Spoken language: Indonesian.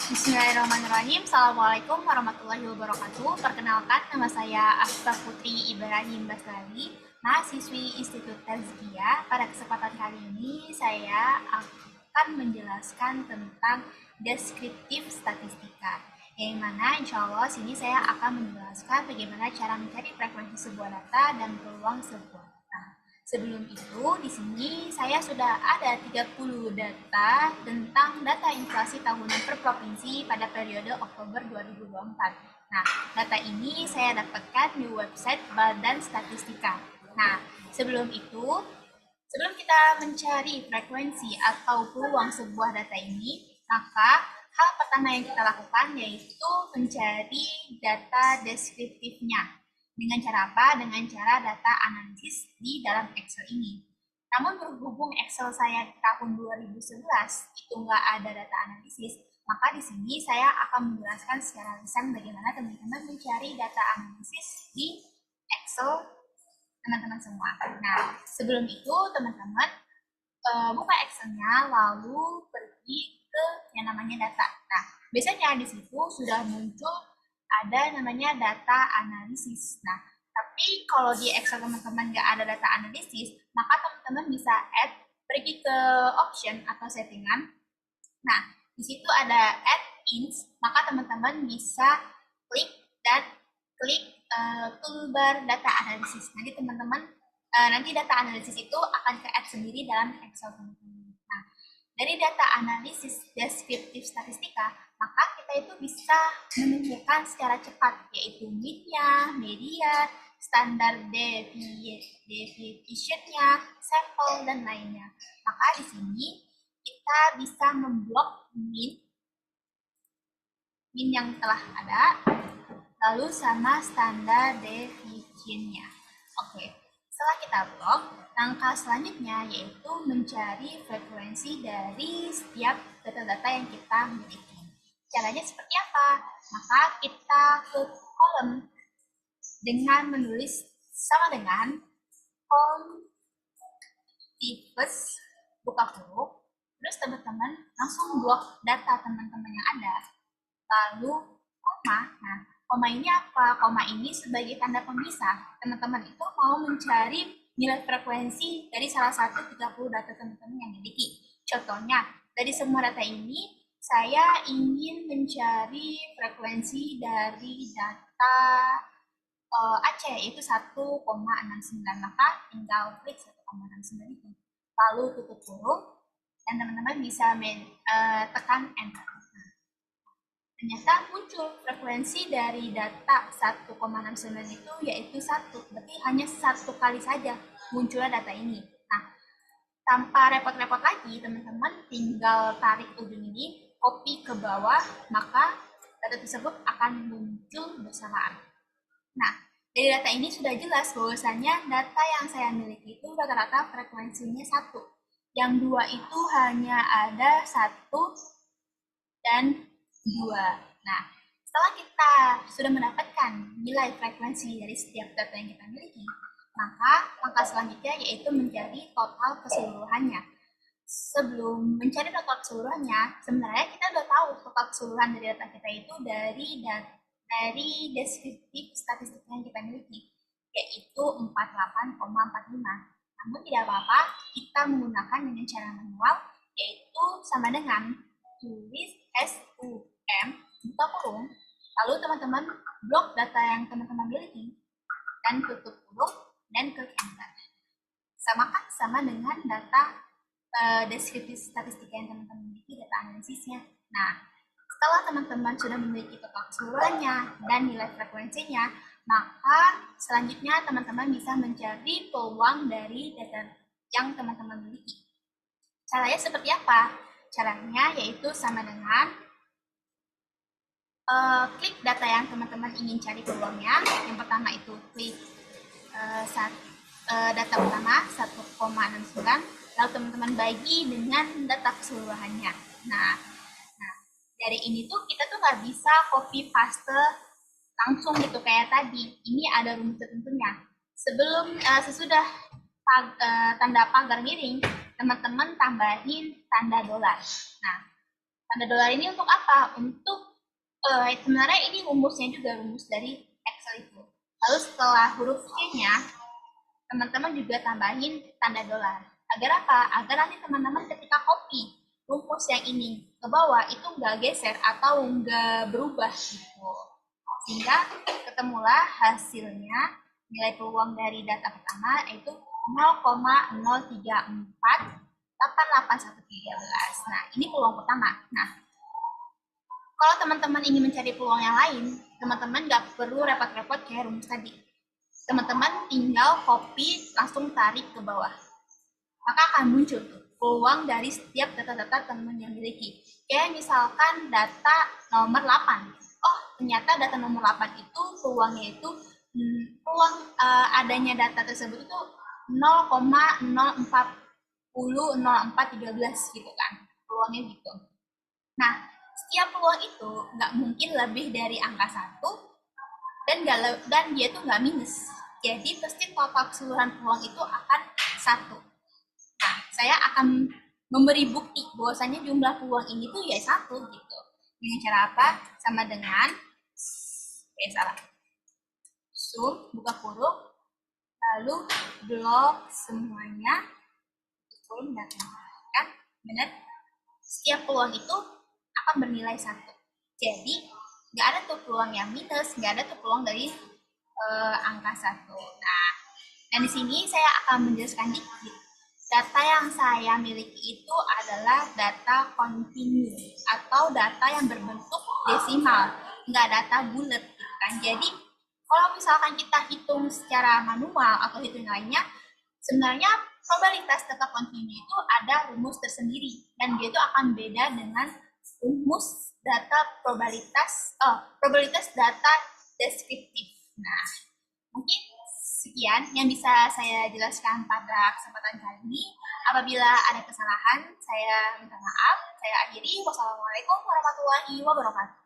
Bismillahirrahmanirrahim. Assalamualaikum warahmatullahi wabarakatuh. Perkenalkan, nama saya Afsah Putri Ibrahim Baslali, mahasiswi Institut Tazkiyah. Pada kesempatan kali ini, saya akan menjelaskan tentang deskriptif statistika. Yang mana insya Allah sini saya akan menjelaskan bagaimana cara mencari frekuensi sebuah data dan peluang sebuah data. Sebelum itu, di sini saya sudah ada 30 data tentang data inflasi tahunan per provinsi pada periode Oktober 2024. Nah, data ini saya dapatkan di website Badan Statistika. Nah, sebelum kita mencari frekuensi atau peluang sebuah data ini, maka hal pertama yang kita lakukan yaitu mencari data deskriptifnya. Dengan cara apa? Dengan cara data analisis di dalam Excel ini. Namun berhubung Excel saya di tahun 2011 itu nggak ada data analisis, maka di sini saya akan menjelaskan secara lisan bagaimana teman-teman mencari data analisis di Excel teman-teman semua. Nah, sebelum itu teman-teman buka Excel-nya lalu pergi ke yang namanya data. Nah, biasanya di situ sudah muncul ada namanya data analisis. Nah, tapi kalau di Excel teman-teman nggak ada data analisis, maka teman-teman bisa pergi ke option atau settingan. Nah, di situ ada add ins, maka teman-teman bisa klik dan klik toolbar data analisis. Nanti teman-teman nanti data analisis itu akan ke-add sendiri dalam Excel teman-teman. Nah, dari data analisis deskriptif statistika, maka kita itu bisa menentukan secara cepat, yaitu mean-nya, media, standar deviation-nya, sampel, dan lainnya. Maka di sini kita bisa memblok mean yang telah ada, lalu sama standar deviation-nya. Oke, setelah kita blok, langkah selanjutnya yaitu mencari frekuensi dari setiap data-data yang kita miliki. Caranya seperti apa? Maka kita ke kolom dengan menulis sama dengan contigus buka huruf, terus teman-teman langsung blok data teman-teman yang ada, lalu koma. Nah, koma ini apa? Koma ini sebagai tanda pemisah. Teman-teman itu mau mencari nilai frekuensi dari salah satu 30 data teman-teman yang dimiliki. Contohnya, dari semua data ini, saya ingin mencari frekuensi dari data Aceh, yaitu 1,69. Maka tinggal klik 1,69 itu. Lalu tutup huruf, dan teman-teman bisa tekan enter. Ternyata muncul frekuensi dari data 1,69 itu yaitu 1, berarti hanya satu kali saja munculnya data ini. Nah, tanpa repot-repot lagi, teman-teman tinggal tarik ujung ini, copy ke bawah, maka data tersebut akan muncul bersamaan. Nah, dari data ini sudah jelas bahwasanya data yang saya miliki itu rata-rata frekuensinya 1. Yang 2 itu hanya ada 1 dan 2. Nah, setelah kita sudah mendapatkan nilai frekuensi dari setiap data yang kita miliki, maka langkah selanjutnya yaitu mencari total keseluruhannya. Sebelum mencari total keseluruhannya, sebenarnya kita udah tahu total keseluruhan dari data kita itu dari deskriptif statistik yang kita miliki, yaitu 48,45. Namun tidak apa-apa, kita menggunakan dengan cara manual, yaitu sama dengan tulis SUM, buka kurung, lalu teman-teman blok data yang teman-teman miliki, dan tutup kurung, dan klik enter. Samakan sama dengan data deskriptif statistik yang teman-teman miliki, data analisisnya. Nah, setelah teman-teman sudah memiliki total keseluruhannya dan nilai frekuensinya, maka selanjutnya teman-teman bisa mencari peluang dari data yang teman-teman miliki. Caranya seperti apa? Caranya yaitu sama dengan klik data yang teman-teman ingin cari peluangnya. Yang pertama itu klik data pertama 1,69, lalu teman-teman bagi dengan data keseluruhannya. Nah, dari ini tuh kita tuh nggak bisa copy paste langsung gitu kayak tadi. Ini ada rumus tertentunya. Sesudah tanda pagar miring, teman-teman tambahin tanda dolar. Nah, Tanda dolar ini untuk apa? Untuk sebenarnya ini rumusnya juga rumus dari Excel itu. Lalu setelah huruf Q-nya, teman-teman juga tambahin tanda dolar. Agar apa? Agar nanti teman-teman ketika copy rumus yang ini ke bawah itu nggak geser atau nggak berubah gitu. Sehingga ketemulah hasilnya nilai peluang dari data pertama yaitu 0,0348813. Nah, ini peluang pertama. Nah, kalau teman-teman ingin mencari peluang yang lain, teman-teman nggak perlu repot-repot kayak rumus tadi. Teman-teman tinggal copy, langsung tarik ke bawah. Maka akan muncul tuh peluang dari setiap data-data teman yang miliki. Kayak misalkan data nomor 8. Oh, ternyata data nomor 8 itu peluangnya itu peluang adanya data tersebut itu 0,0413 gitu kan. Peluangnya gitu. Nah, setiap peluang itu nggak mungkin lebih dari angka 1 dan dia tuh nggak minus. Jadi pasti total keseluruhan peluang itu akan 1. Nah, saya akan memberi bukti bahwasanya jumlah peluang ini tuh ya 1 gitu. Dengan cara apa? Sama dengan salah. Sum, buka kurung, lalu blok semuanya, kurung dan kan? Benar? Setiap peluang itu akan bernilai 1. Jadi, nggak ada tuh peluang yang minus, nggak ada tuh peluang dari angka 1. Nah, dan di sini saya akan menjelaskan dikit. Data yang saya miliki itu adalah data kontinu atau data yang berbentuk desimal, nggak data bulat kan. Jadi kalau misalkan kita hitung secara manual atau hitung lainnya, sebenarnya probabilitas data kontinu itu ada rumus tersendiri dan dia itu akan beda dengan rumus data probabilitas data deskriptif. Nah, mungkin sekian yang bisa saya jelaskan pada kesempatan kali ini. Apabila ada kesalahan, saya minta maaf. Saya akhiri. Wassalamualaikum warahmatullahi wabarakatuh.